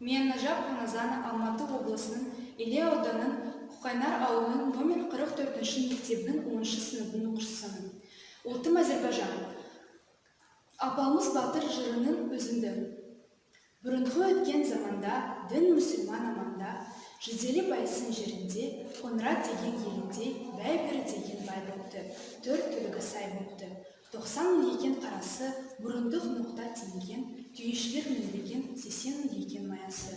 Мен Нажап Ханазаны Алматы облысының Іле ауданының Құқайнар ауылының номер 44-ші мектебінің 10-шы сыныбының оқушысымын. Ұлтым Әзербайжан. Апамыз батыр жырының өзінді. Бұрынғы өткен заманда, дін мұсылман аманда, жүзелі байсын жерінде, Қоңырат деген елінде, бәйбір деген бай бопты, төрт түлігі сай бопты. 90 екен қарасы, бұрындық нұқта теңген, түйішілер мінбеген, сесен екен маясы.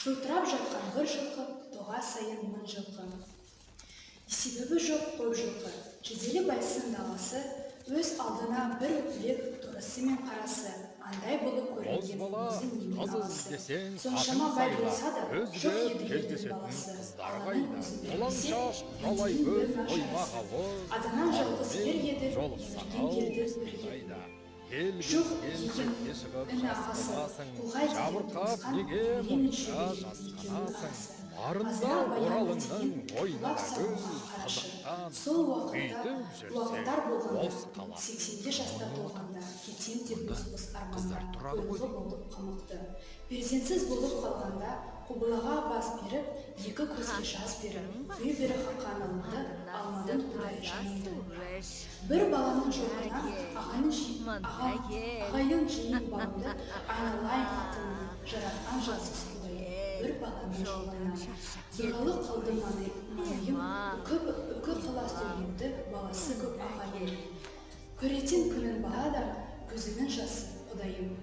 Жылтырап жатқан бір жылқы, тоға сайын мың жылқы. Себебі жоқ көп жылқы, жүзелі байсын даласы, өз алдына бір өкілек тұрысы мен қарасы, андай болып көрінген өзін немен аласы. Соншама бай болса да, жоқ еді елдің баласы. Алланың өзін бермесе, ендейін бір нашарасы. Аданан жалғыз ер еді, емерген ерді бірге. Жоқ екен үн ағасы, құлғай деген туысқан, ең үшеге екенің ағасы. Азыра баян құлап салуға қарашы. Сол уақыттар болғанда, 80 жаста толғанда, кетем деп бос арманда, ойлы болып қамықты. Перзентсіз болып қалғанда, құбылаға бас беріп, екі көзге жас беріп, үй бері қаққан алынды, алмадың құдай жаныңды. Бір баланың жоғынан ағайын жиын балымды, айналайын атының, жаратқан жансыз құдай. Бір баланың жоғынан зорғалы қалды маңайым, үкі қылас төгенді, баласы көп ағайын. Көретін күнін бала да, көзінің жасы құдайым.